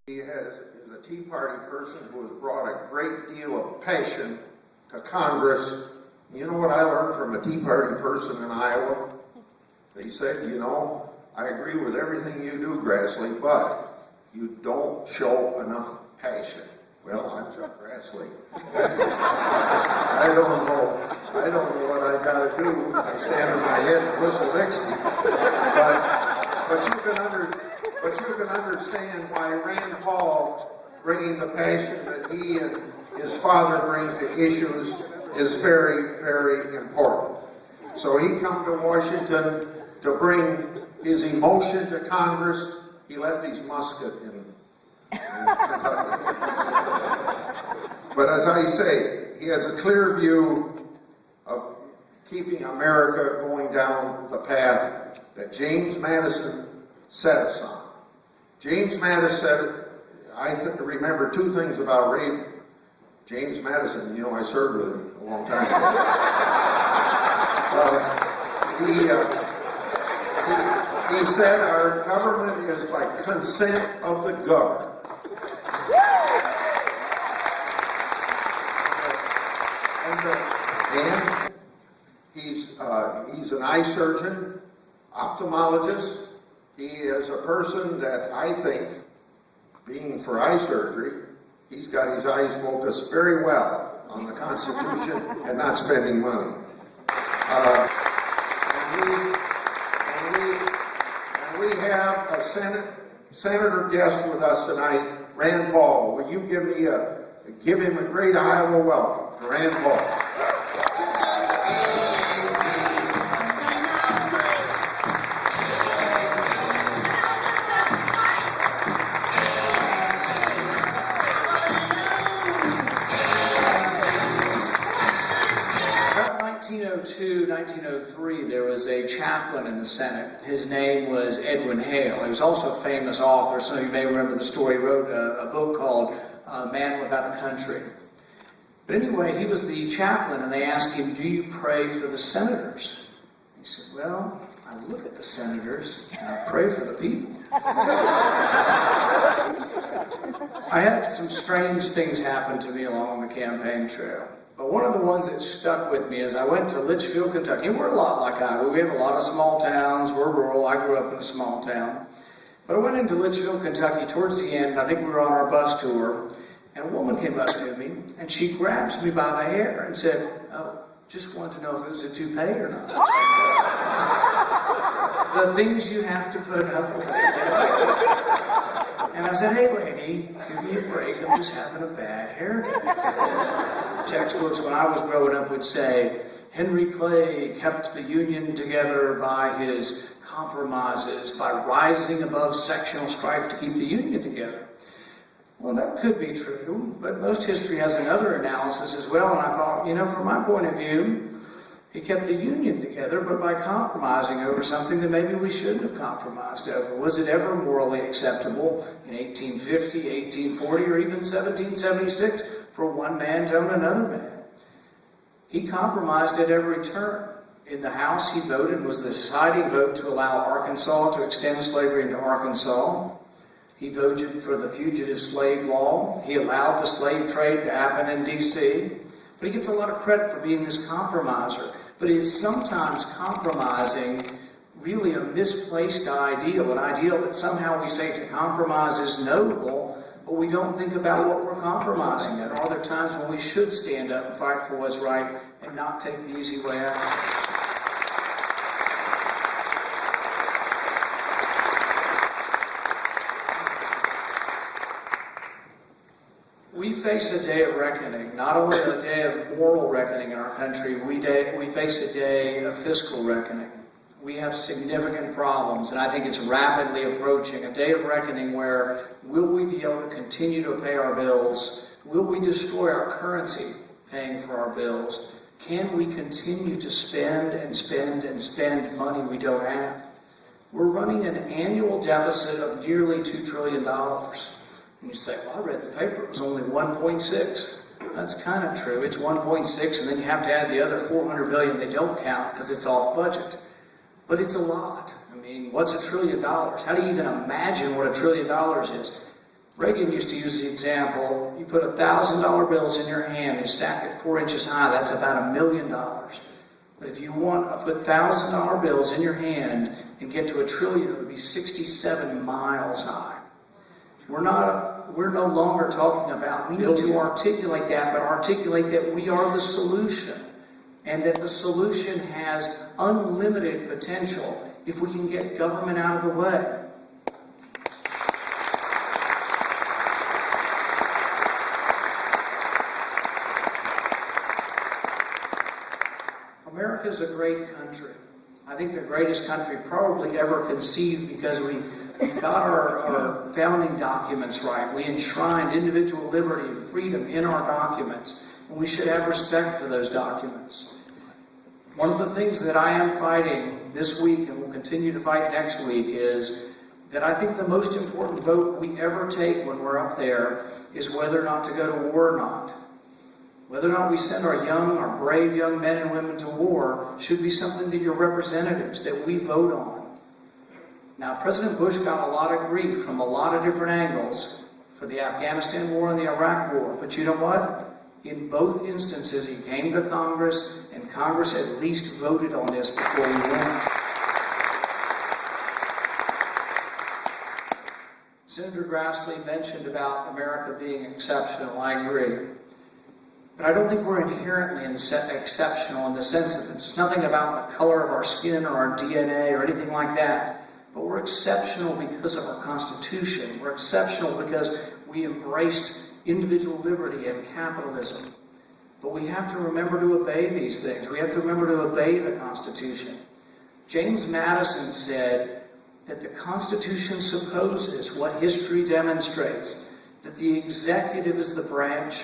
He is a Tea Party person who has brought a great deal of passion to Congress. You know what I learned from a Tea Party person in Iowa? They said, you know, I agree with everything you do, Grassley, but you don't show enough passion. Well, I'm Chuck Grassley. I don't know what I gotta do. I stand on my head and whistle next to you. But you can understand why Rand Paul bringing the passion that he and his father bring to issues is very, very important. So he come to Washington to bring his emotion to Congress. He left his musket in Kentucky. But as I say, he has a clear view of keeping America going down the path that James Madison set us on. James Madison said, I remember two things about Reagan. James Madison, you know, I served with him a long time ago. He said our government is by consent of the governed. And he's an eye surgeon, ophthalmologist. He is a person that I think, being for eye surgery, he's got his eyes focused very well on the Constitution and not spending money. We have a senator guest with us tonight, Rand Paul. Will you give him a great Iowa welcome, Rand Paul. 1903, there was a chaplain in the Senate. His name was Edwin Hale. He was also a famous author. Some of you may remember the story. He wrote a book called Man Without a Country. But anyway, he was the chaplain, and they asked him, do you pray for the senators? He said, well, I look at the senators, and I pray for the people. I had some strange things happen to me along the campaign trail. But one of the ones that stuck with me is I went to Litchfield, Kentucky. We're a lot like Iowa. We have a lot of small towns. We're rural. I grew up in a small town. But I went into Litchfield, Kentucky towards the end. I think we were on our bus tour. And a woman came up to me, and she grabs me by the hair and said, oh, just wanted to know if it was a toupee or not. The things you have to put up with. And I said, hey, lady, give me a break. I'm just having a bad hair day. Textbooks when I was growing up would say, Henry Clay kept the Union together by his compromises, by rising above sectional strife to keep the Union together. Well, that could be true, but most history has another analysis as well, and I thought, you know, from my point of view, he kept the Union together, but by compromising over something that maybe we shouldn't have compromised over. Was it ever morally acceptable in 1850, 1840, or even 1776 for one man to own another man? He compromised at every turn. In the House, he voted, was the deciding vote to allow Arkansas to extend slavery into Arkansas. He voted for the fugitive slave law. He allowed the slave trade to happen in D.C. But he gets a lot of credit for being this compromiser. But he is sometimes compromising really a misplaced ideal, an ideal that somehow we say to compromise is noble, but we don't think about what we're compromising at. Are there times when we should stand up and fight for what's right and not take the easy way out? We face a day of reckoning, not only a day of moral reckoning in our country, we face a day of fiscal reckoning. We have significant problems, and I think it's rapidly approaching a day of reckoning where will we be able to continue to pay our bills? Will we destroy our currency paying for our bills? Can we continue to spend and spend and spend money we don't have? We're running an annual deficit of nearly $2 trillion. And you say, well, I read the paper, it was only 1.6. That's kind of true. It's 1.6, and then you have to add the other $400 billion they don't count because it's off budget. But it's a lot. I mean, what's $1 trillion? How do you even imagine what $1 trillion is? Reagan used to use the example, you put $1,000 bills in your hand and stack it 4 inches high, that's about $1 million. But if you want to put $1,000 bills in your hand and get to $1 trillion, it would be 67 miles high. We're no longer talking about, we need to articulate that, but articulate that we are the solution. And that the solution has unlimited potential if we can get government out of the way. America is a great country. I think the greatest country probably ever conceived because we got our founding documents right. We enshrined individual liberty and freedom in our documents, and we should have respect for those documents. One of the things that I am fighting this week and will continue to fight next week is that I think the most important vote we ever take when we're up there is whether or not to go to war or not. Whether or not we send our brave young men and women to war should be something to your representatives that we vote on. Now, President Bush got a lot of grief from a lot of different angles for the Afghanistan war and the Iraq war. But you know what? In both instances, he came to Congress, and Congress at least voted on this before we went. Senator Grassley mentioned about America being exceptional. I agree. But I don't think we're inherently exceptional in the sense that it's nothing about the color of our skin or our DNA or anything like that. But we're exceptional because of our Constitution. We're exceptional because we embraced individual liberty and capitalism. But we have to remember to obey these things. We have to remember to obey the Constitution. James Madison said that the Constitution supposes what history demonstrates, that the executive is the branch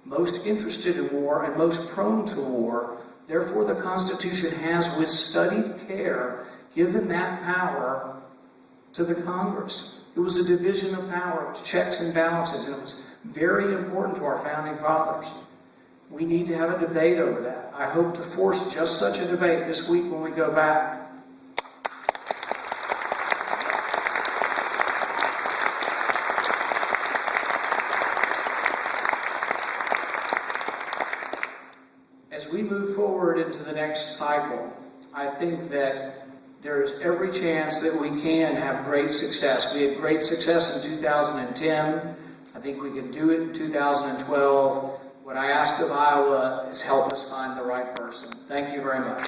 most interested in war and most prone to war. Therefore, the Constitution has, with studied care, given that power to the Congress. It was a division of power, checks and balances, and it was very important to our founding fathers. We need to have a debate over that. I hope to force just such a debate this week when we go back. As we move forward into the next cycle, I think that there is every chance that we can have great success. We had great success in 2010. I think we can do it in 2012. What I ask of Iowa is help us find the right person. Thank you very much.